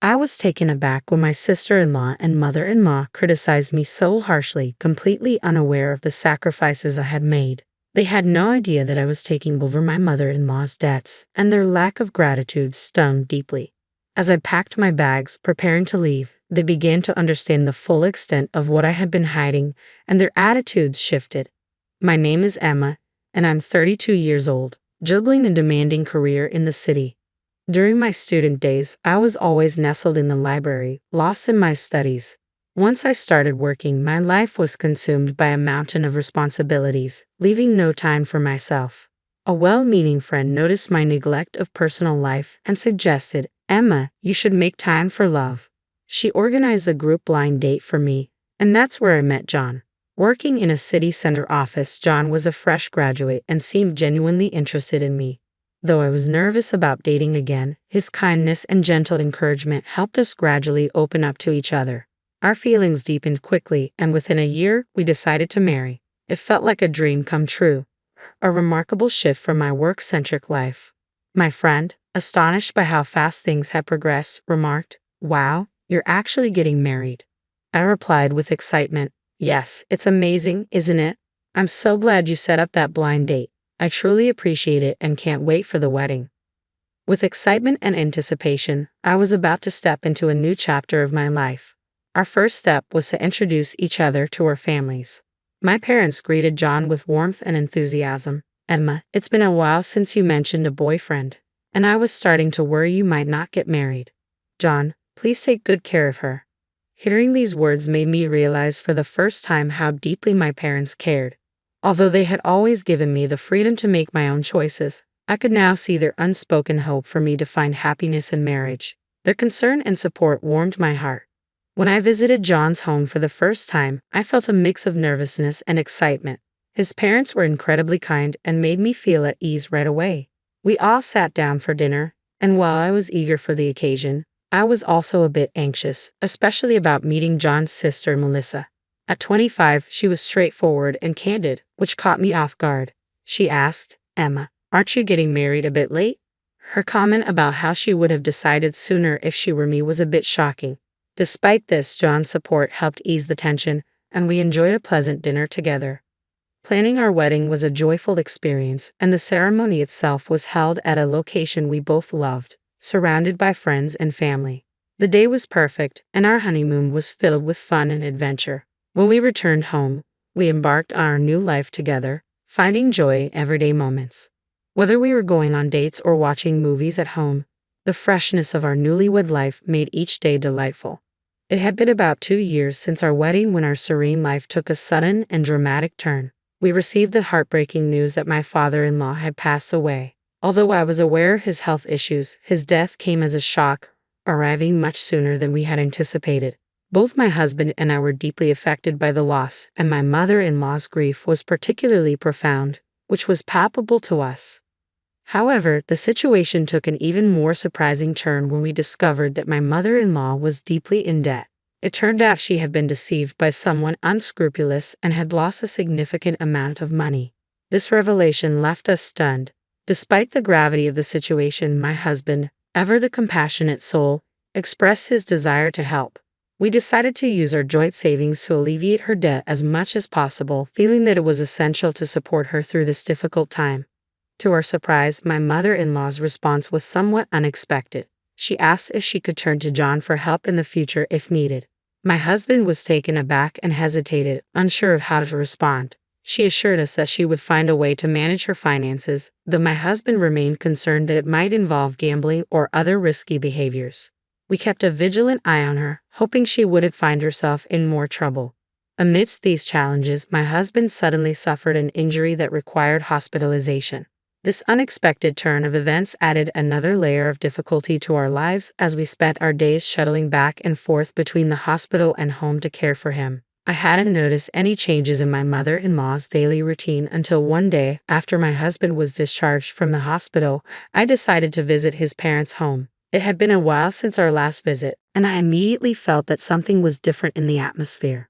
I was taken aback when my sister-in-law and mother-in-law criticized me so harshly, completely unaware of the sacrifices I had made. They had no idea that I was taking over my mother-in-law's debts, and their lack of gratitude stung deeply. As I packed my bags, preparing to leave, they began to understand the full extent of what I had been hiding, and their attitudes shifted. My name is Emma, and I'm 32 years old, juggling a demanding career in the city. During my student days, I was always nestled in the library, lost in my studies. Once I started working, my life was consumed by a mountain of responsibilities, leaving no time for myself. A well-meaning friend noticed my neglect of personal life and suggested, "Emma, you should make time for love." She organized a group blind date for me, and that's where I met John. Working in a city center office, John was a fresh graduate and seemed genuinely interested in me. Though I was nervous about dating again, his kindness and gentle encouragement helped us gradually open up to each other. Our feelings deepened quickly, and within a year, we decided to marry. It felt like a dream come true, a remarkable shift from my work-centric life. My friend, astonished by how fast things had progressed, remarked, "Wow, you're actually getting married." I replied with excitement, "Yes, it's amazing, isn't it? I'm so glad you set up that blind date. I truly appreciate it and can't wait for the wedding." With excitement and anticipation, I was about to step into a new chapter of my life. Our first step was to introduce each other to our families. My parents greeted John with warmth and enthusiasm. "Emma, it's been a while since you mentioned a boyfriend, and I was starting to worry you might not get married. John, please take good care of her." Hearing these words made me realize for the first time how deeply my parents cared. Although they had always given me the freedom to make my own choices, I could now see their unspoken hope for me to find happiness in marriage. Their concern and support warmed my heart. When I visited John's home for the first time, I felt a mix of nervousness and excitement. His parents were incredibly kind and made me feel at ease right away. We all sat down for dinner, and while I was eager for the occasion, I was also a bit anxious, especially about meeting John's sister, Melissa. At 25, she was straightforward and candid, which caught me off guard. She asked, "Emma, aren't you getting married a bit late?" Her comment about how she would have decided sooner if she were me was a bit shocking. Despite this, John's support helped ease the tension, and we enjoyed a pleasant dinner together. Planning our wedding was a joyful experience, and the ceremony itself was held at a location we both loved, surrounded by friends and family. The day was perfect, and our honeymoon was filled with fun and adventure. When we returned home, we embarked on our new life together, finding joy in everyday moments. Whether we were going on dates or watching movies at home, the freshness of our newlywed life made each day delightful. It had been about 2 years since our wedding when our serene life took a sudden and dramatic turn. We received the heartbreaking news that my father-in-law had passed away. Although I was aware of his health issues, his death came as a shock, arriving much sooner than we had anticipated. Both my husband and I were deeply affected by the loss, and my mother-in-law's grief was particularly profound, which was palpable to us. However, the situation took an even more surprising turn when we discovered that my mother-in-law was deeply in debt. It turned out she had been deceived by someone unscrupulous and had lost a significant amount of money. This revelation left us stunned. Despite the gravity of the situation, my husband, ever the compassionate soul, expressed his desire to help. We decided to use our joint savings to alleviate her debt as much as possible, feeling that it was essential to support her through this difficult time. To our surprise, my mother-in-law's response was somewhat unexpected. She asked if she could turn to John for help in the future if needed. My husband was taken aback and hesitated, unsure of how to respond. She assured us that she would find a way to manage her finances, though my husband remained concerned that it might involve gambling or other risky behaviors. We kept a vigilant eye on her, hoping she wouldn't find herself in more trouble. Amidst these challenges, my husband suddenly suffered an injury that required hospitalization. This unexpected turn of events added another layer of difficulty to our lives as we spent our days shuttling back and forth between the hospital and home to care for him. I hadn't noticed any changes in my mother-in-law's daily routine until one day, after my husband was discharged from the hospital, I decided to visit his parents' home. It had been a while since our last visit, and I immediately felt that something was different in the atmosphere.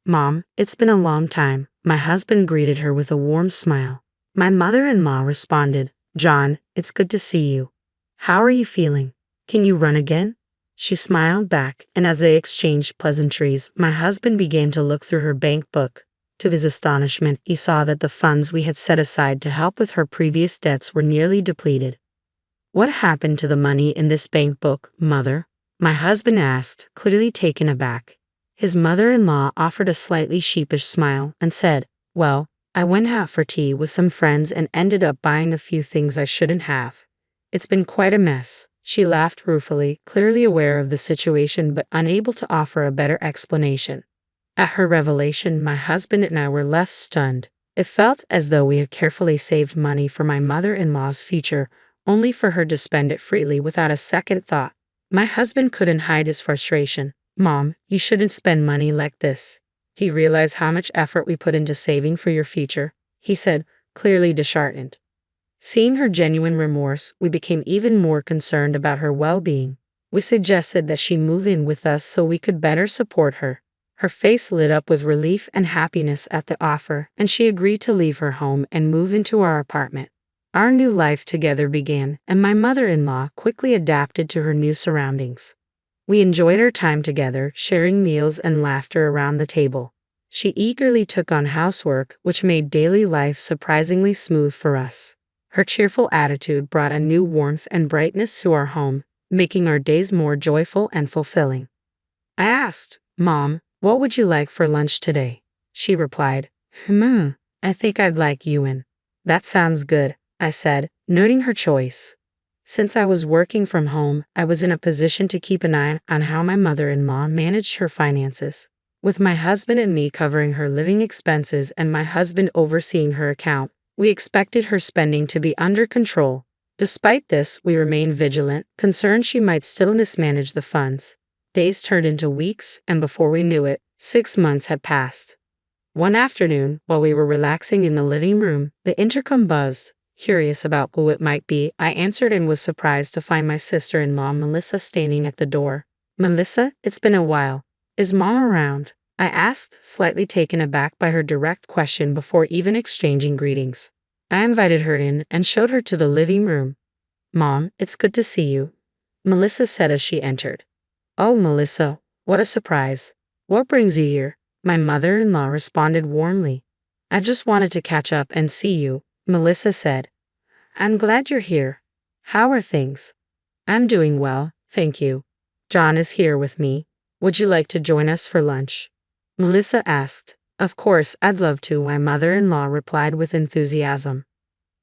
"Mom, it's been a long time," my husband greeted her with a warm smile. My mother-in-law responded, "John, it's good to see you. How are you feeling? Can you run again?" She smiled back, and as they exchanged pleasantries, my husband began to look through her bank book. To his astonishment, he saw that the funds we had set aside to help with her previous debts were nearly depleted. "What happened to the money in this bank book, Mother?" my husband asked, clearly taken aback. His mother-in-law offered a slightly sheepish smile and said, "Well, I went out for tea with some friends and ended up buying a few things I shouldn't have. It's been quite a mess." She laughed ruefully, clearly aware of the situation but unable to offer a better explanation. At her revelation, my husband and I were left stunned. It felt as though we had carefully saved money for my mother-in-law's future, only for her to spend it freely without a second thought. My husband couldn't hide his frustration. "Mom, you shouldn't spend money like this. Do you realize how much effort we put into saving for your future?" he said, clearly disheartened. Seeing her genuine remorse, we became even more concerned about her well-being. We suggested that she move in with us so we could better support her. Her face lit up with relief and happiness at the offer, and she agreed to leave her home and move into our apartment. Our new life together began, and my mother-in-law quickly adapted to her new surroundings. We enjoyed our time together, sharing meals and laughter around the table. She eagerly took on housework, which made daily life surprisingly smooth for us. Her cheerful attitude brought a new warmth and brightness to our home, making our days more joyful and fulfilling. I asked, "Mom, what would you like for lunch today?" She replied, I think I'd like yuan." "That sounds good," I said, noting her choice. Since I was working from home, I was in a position to keep an eye on how my mother-in-law managed her finances. With my husband and me covering her living expenses and my husband overseeing her account, we expected her spending to be under control. Despite this, we remained vigilant, concerned she might still mismanage the funds. Days turned into weeks, and before we knew it, 6 months had passed. One afternoon, while we were relaxing in the living room, the intercom buzzed. Curious about who it might be, I answered and was surprised to find my sister-in-law Melissa standing at the door. "Melissa, it's been a while. Is Mom around?" I asked, slightly taken aback by her direct question before even exchanging greetings. I invited her in and showed her to the living room. "Mom, it's good to see you," Melissa said as she entered. "Oh, Melissa, what a surprise. What brings you here?" my mother-in-law responded warmly. "I just wanted to catch up and see you," Melissa said. "I'm glad you're here. How are things?" "I'm doing well, thank you. John is here with me. Would you like to join us for lunch?" Melissa asked. "Of course, I'd love to," my mother-in-law replied with enthusiasm.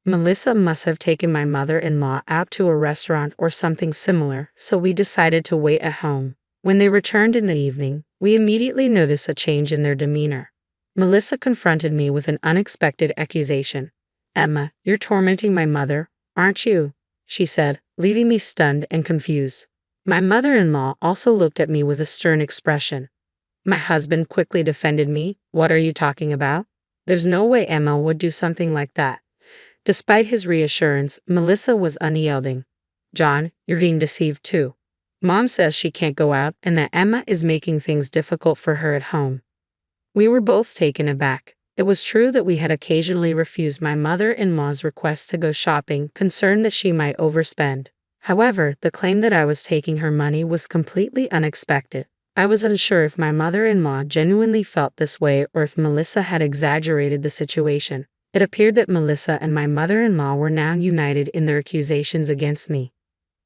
Melissa must have taken my mother-in-law out to a restaurant or something similar, so we decided to wait at home. When they returned in the evening, we immediately noticed a change in their demeanor. Melissa confronted me with an unexpected accusation. "Emma, you're tormenting my mother, aren't you?" she said, leaving me stunned and confused. My mother-in-law also looked at me with a stern expression. My husband quickly defended me. "What are you talking about? There's no way Emma would do something like that." Despite his reassurance, Melissa was unyielding. "John, you're being deceived too. Mom says she can't go out and that Emma is making things difficult for her at home." We were both taken aback. It was true that we had occasionally refused my mother-in-law's request to go shopping, concerned that she might overspend. However, the claim that I was taking her money was completely unexpected. I was unsure if my mother-in-law genuinely felt this way or if Melissa had exaggerated the situation. It appeared that Melissa and my mother-in-law were now united in their accusations against me.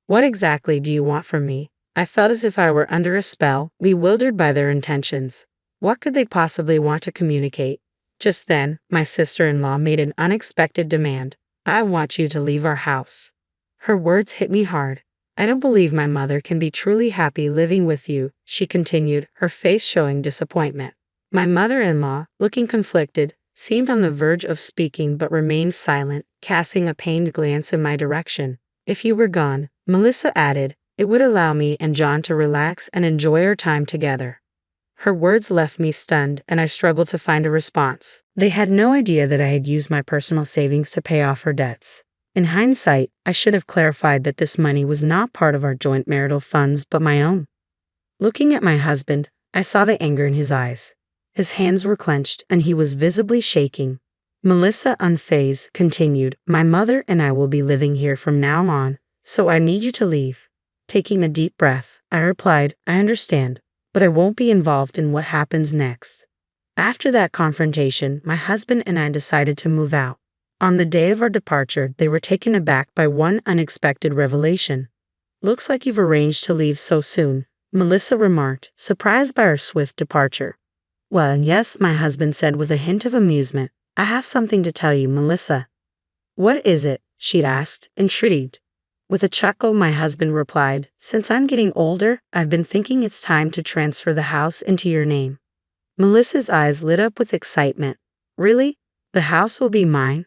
"What exactly do you want from me?" I felt as if I were under a spell, bewildered by their intentions. What could they possibly want to communicate? Just then, my sister-in-law made an unexpected demand. "I want you to leave our house." Her words hit me hard. "I don't believe my mother can be truly happy living with you," she continued, her face showing disappointment. My mother-in-law, looking conflicted, seemed on the verge of speaking but remained silent, casting a pained glance in my direction. "If you were gone," Melissa added, "it would allow me and John to relax and enjoy our time together." Her words left me stunned, and I struggled to find a response. They had no idea that I had used my personal savings to pay off her debts. In hindsight, I should have clarified that this money was not part of our joint marital funds but my own. Looking at my husband, I saw the anger in his eyes. His hands were clenched, and he was visibly shaking. Melissa, unfazed, continued, "My mother and I will be living here from now on, so I need you to leave." Taking a deep breath, I replied, I understand, but I won't be involved in what happens next. After that confrontation, my husband and I decided to move out. On the day of our departure, they were taken aback by one unexpected revelation. Looks like you've arranged to leave so soon, Melissa remarked, surprised by our swift departure. Well, yes, my husband said with a hint of amusement. I have something to tell you, Melissa. What is it? She asked, intrigued. With a chuckle, my husband replied, since I'm getting older, I've been thinking it's time to transfer the house into your name. Melissa's eyes lit up with excitement. Really? The house will be mine?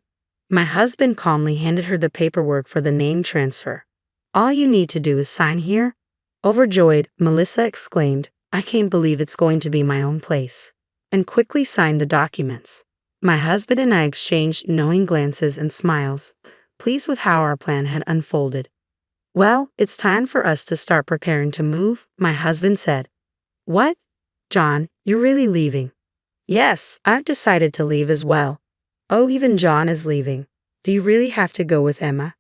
My husband calmly handed her the paperwork for the name transfer. All you need to do is sign here. Overjoyed, Melissa exclaimed, I can't believe it's going to be my own place, and quickly signed the documents. My husband and I exchanged knowing glances and smiles, pleased with how our plan had unfolded. Well, it's time for us to start preparing to move, my husband said. What? John, you're really leaving? Yes, I've decided to leave as well. Oh, even John is leaving. Do you really have to go with Emma?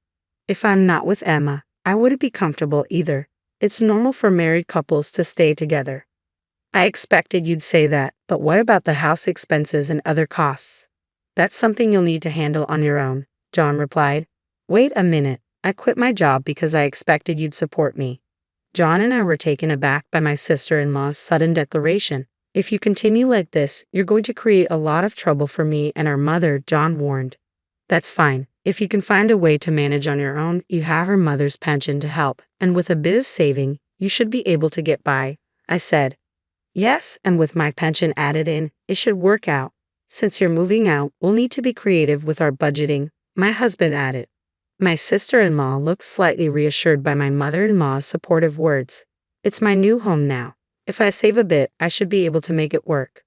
If I'm not with Emma, I wouldn't be comfortable either. It's normal for married couples to stay together. I expected you'd say that, but what about the house expenses and other costs? That's something you'll need to handle on your own, John replied. Wait a minute, I quit my job because I expected you'd support me. John and I were taken aback by my sister-in-law's sudden declaration. If you continue like this, you're going to create a lot of trouble for me and our mother, John warned. That's fine. If you can find a way to manage on your own, you have her mother's pension to help, and with a bit of saving, you should be able to get by, I said. Yes, and with my pension added in, it should work out. Since you're moving out, we'll need to be creative with our budgeting, my husband added. My sister-in-law looked slightly reassured by my mother-in-law's supportive words. It's my new home now. If I save a bit, I should be able to make it work.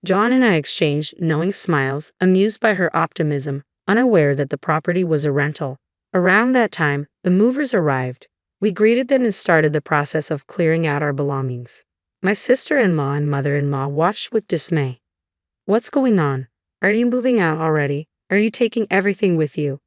John and I exchanged knowing smiles, amused by her optimism, unaware that the property was a rental. Around that time, the movers arrived. We greeted them and started the process of clearing out our belongings. My sister-in-law and mother-in-law watched with dismay. What's going on? Are you moving out already? Are you taking everything with you?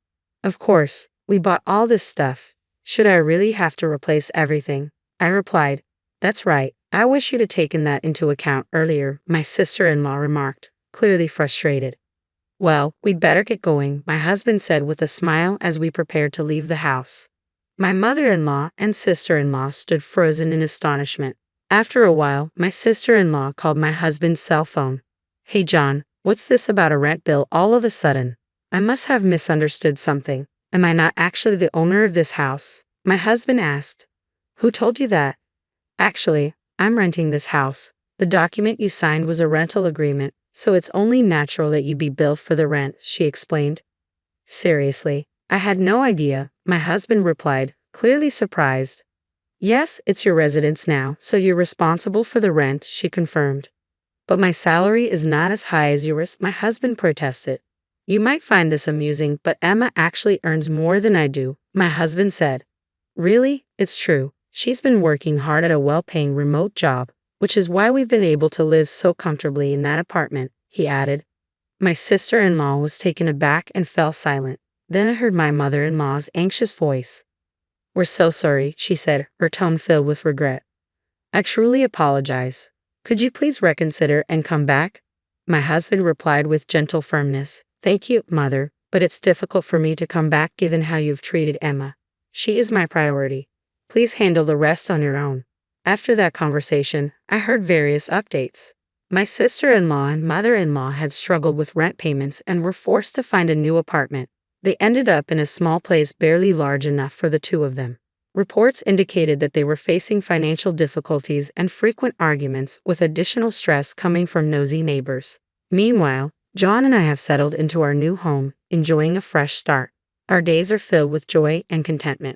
Of course, we bought all this stuff. Should I really have to replace everything? I replied. That's right. I wish you'd have taken that into account earlier, my sister-in-law remarked, clearly frustrated. Well, we'd better get going, my husband said with a smile as we prepared to leave the house. My mother-in-law and sister-in-law stood frozen in astonishment. After a while, my sister-in-law called my husband's cell phone. Hey John, what's this about a rent bill all of a sudden? I must have misunderstood something. Am I not actually the owner of this house? My husband asked. Who told you that? Actually, I'm renting this house. The document you signed was a rental agreement, so it's only natural that you be billed for the rent, she explained. Seriously, I had no idea, my husband replied, clearly surprised. Yes, it's your residence now, so you're responsible for the rent, she confirmed. But my salary is not as high as yours, my husband protested. You might find this amusing, but Emma actually earns more than I do, my husband said. Really? It's true. She's been working hard at a well-paying remote job, which is why we've been able to live so comfortably in that apartment, he added. My sister-in-law was taken aback and fell silent. Then I heard my mother-in-law's anxious voice. We're so sorry, she said, her tone filled with regret. I truly apologize. Could you please reconsider and come back? My husband replied with gentle firmness. Thank you, Mother, but it's difficult for me to come back given how you've treated Emma. She is my priority. Please handle the rest on your own. After that conversation, I heard various updates. My sister-in-law and mother-in-law had struggled with rent payments and were forced to find a new apartment. They ended up in a small place barely large enough for the two of them. Reports indicated that they were facing financial difficulties and frequent arguments, with additional stress coming from nosy neighbors. Meanwhile, John and I have settled into our new home, enjoying a fresh start. Our days are filled with joy and contentment.